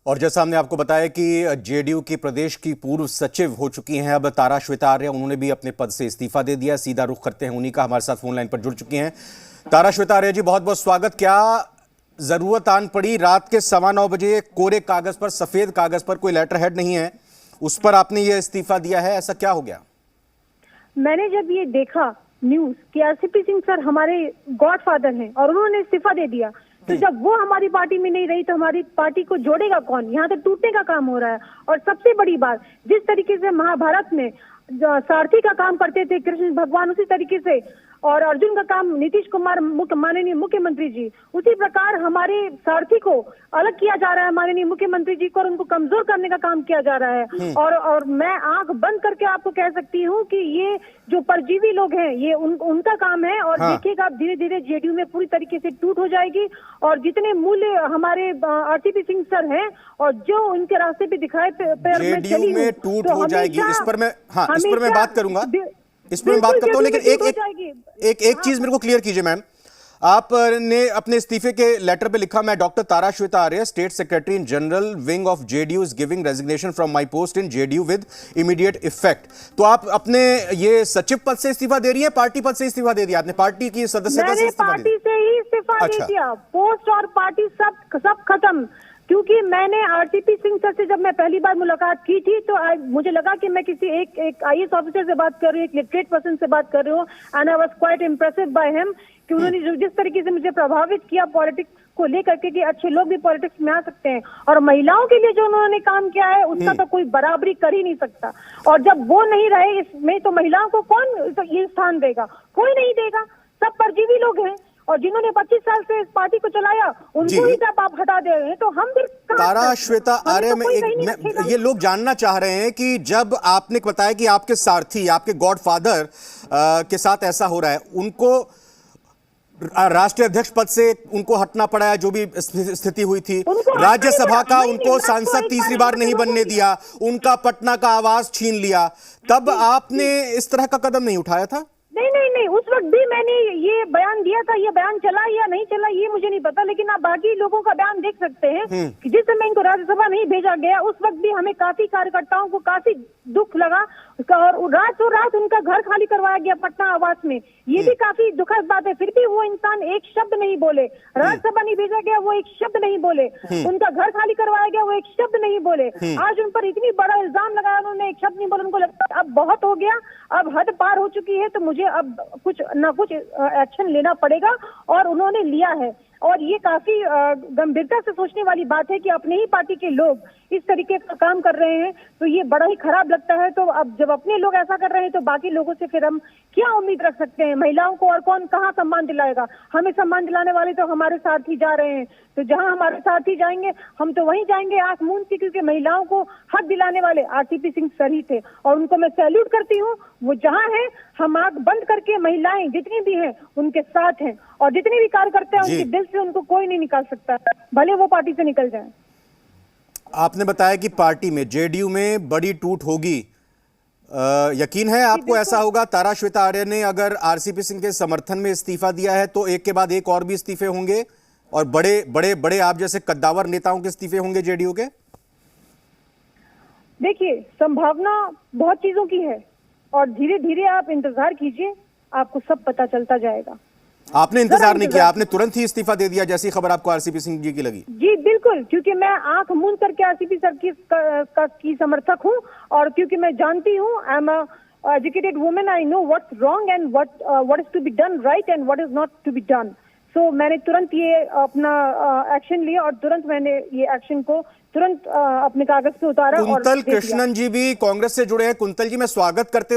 और जैसा हमने आपको बताया कि जेडीयू की प्रदेश की पूर्व सचिव हो चुकी हैं अब तारा श्वेता आर्य, उन्होंने भी अपने पद से इस्तीफा दे दिया। सीधा रुख करते हैं उन्हीं का, हमारे साथ फोन लाइन पर जुड़ चुकी हैं तारा श्वेता आर्य जी, बहुत बहुत स्वागत। क्या जरूरत आन पड़ी रात के 9:15 बजे, कोरे कागज पर, सफेद कागज पर, कोई लेटर हेड नहीं है, उस पर आपने ये इस्तीफा दिया है, ऐसा क्या हो गया? मैंने जब ये देखा न्यूज कि आरसीपी सिंह सर हमारे गॉडफादर हैं और उन्होंने इस्तीफा दे दिया, तो जब वो हमारी पार्टी में नहीं रही तो हमारी पार्टी को जोड़ेगा कौन? यहाँ तो टूटने का काम हो रहा है। और सबसे बड़ी बात, जिस तरीके से महाभारत में सारथी का काम करते थे कृष्ण भगवान, उसी तरीके से और अर्जुन का काम नीतीश कुमार माननीय मुख्यमंत्री जी, उसी प्रकार हमारे सारथी को अलग किया जा रहा है माननीय मुख्यमंत्री जी को, और उनको कमजोर करने का काम किया जा रहा है। और मैं आंख बंद करके आपको कह सकती हूँ कि ये जो परजीवी लोग हैं ये उनका काम है। और देखिएगा आप, धीरे धीरे जेडीयू में पूरी तरीके से टूट हो जाएगी और जितने मूल्य हमारे आरसीपी सिंह सर हैं और जो उनके रास्ते पे दिखाए जेडीयू में टूट हो जाएगी, इस पर मैं बात करूंगा, इस पर मैं बात करता हूं, लेकिन एक चीज मेरे को क्लियर कीजिए मैम। आपने अपने इस्तीफे के लेटर पे लिखा, मैं doctor Tara Shweta Arya, state secretary in general wing of JDU, is giving resignation from my post in JDU with immediate effect. तो आप अपने ये सचिव पद से इस्तीफा दे रही है, पार्टी पद से इस्तीफा दे दिया आपने? पार्टी की सदस्यता से इस्तीफा दे दिया? पार्टी से ही इस्तीफा दे दिया, पोस्ट और पार्टी सब खत्म। क्योंकि मैंने आरसीपी सिंह सर से जब मैं पहली बार मुलाकात की थी तो मुझे लगा कि मैं किसी एक आईएएस ऑफिसर से बात कर रही हूँ, एक लिटरेट पर्सन से बात कर रही हूँ, and I was quite impressive by him कि उन्होंने जिस तरीके से मुझे प्रभावित किया पॉलिटिक्स को लेकर के कि अच्छे लोग भी पॉलिटिक्स में आ सकते हैं, और महिलाओं के लिए जो उन्होंने काम किया है उसका तो कोई बराबरी कर ही नहीं सकता। और जब वो नहीं रहे इसमें तो महिलाओं को कौन ये स्थान देगा? कोई नहीं देगा, सब परजीवी लोग हैं। और जिन्होंने 25 साल से इस पार्टी को चलाया उनको ही जब आप हटा दे रहे हैं तो हम फिर तारा श्वेता आर्य में ये लोग जानना चाह रहे हैं कि जब आपने बताया कि आपके सारथी, आपके गॉडफादर के साथ ऐसा हो रहा है, उनको राष्ट्रीय अध्यक्ष पद से उनको हटना पड़ा है, जो भी स्थिति हुई थी, राज्यसभा का उनको सांसद तीसरी बार नहीं बनने दिया, उनका पटना का आवास छीन लिया, तब आपने इस तरह का कदम नहीं उठाया था? नहीं, उस वक्त भी मैंने ये बयान दिया था। ये बयान चला या नहीं चला ये मुझे नहीं पता, लेकिन आप बाकी लोगों का बयान देख सकते हैं कि जिस समय इनको राज्यसभा नहीं भेजा गया उस वक्त भी हमें काफी कार्यकर्ताओं को काफी दुख लगा और रात उनका घर खाली करवाया गया पटना आवास में। ये भी काफी दुखद बात है। फिर भी वो इंसान एक शब्द नहीं बोले, राज्यसभा नहीं भेजा गया वो एक शब्द नहीं बोले, उनका घर खाली करवाया गया वो एक शब्द नहीं बोले। आज उन पर इतनी बड़ा इल्जाम लगाया, उन्होंने एक शब्द नहीं बोला। उनको लगता है अब बहुत हो गया, अब हद पार हो चुकी है, तो मुझे अब कुछ ना कुछ एक्शन लेना पड़ेगा, और उन्होंने लिया है। और ये काफी गंभीरता से सोचने वाली बात है कि अपने ही पार्टी के लोग इस तरीके का काम कर रहे हैं, तो ये बड़ा ही खराब लगता है। तो अब जब अपने लोग ऐसा कर रहे हैं तो बाकी लोगों से फिर हम क्या उम्मीद रख सकते हैं? महिलाओं को और कौन कहाँ सम्मान दिलाएगा? हमें सम्मान दिलाने वाले तो हमारे साथ ही जा रहे हैं, तो जहां हमारे साथ ही जाएंगे हम तो वहीं जाएंगे आंख मूंद के, क्योंकि महिलाओं को हक दिलाने वाले आरसीपी सिंह सर ही थे और उनको मैं सैल्यूट करती हूँ। वो जहां है हम आंख बंद करके महिलाएं जितनी भी हैं उनके साथ हैं, और जितने भी कार्य करते हैं उनके दिल से उनको कोई नहीं निकाल सकता, भले वो पार्टी से निकल जाए। आपने बताया कि पार्टी में, जेडीयू में बड़ी टूट होगी, यकीन है आपको ऐसा होगा? तारा श्वेता आर्य ने अगर आरसीपी सिंह के समर्थन में इस्तीफा दिया है तो एक के बाद एक और भी इस्तीफे होंगे, और बड़े आप जैसे कद्दावर नेताओं के इस्तीफे होंगे जेडीयू के? देखिए, संभावना बहुत चीजों की है और धीरे धीरे आप इंतजार कीजिए, आपको सब पता चलता जाएगा। आपने इंतजार नहीं किया, आपने तुरंत ही इस्तीफा दे दिया जैसी खबर आपको आरसीपी सिंह जी की लगी? जी बिल्कुल, क्योंकि मैं आंख मूंद करके आरसीपी सर की समर्थक हूं, और क्योंकि मैं जानती हूं, I am a educated woman, I know what's wrong and what is to be done right and what is not to be done. So मैंने तुरंत ये अपना एक्शन लिया और तुरंत मैंने ये एक्शन को तुरंत अपने कागज पे उतारा। कुंतल कृष्णन जी भी कांग्रेस से जुड़े हैं। कुंतल जी, मैं स्वागत करते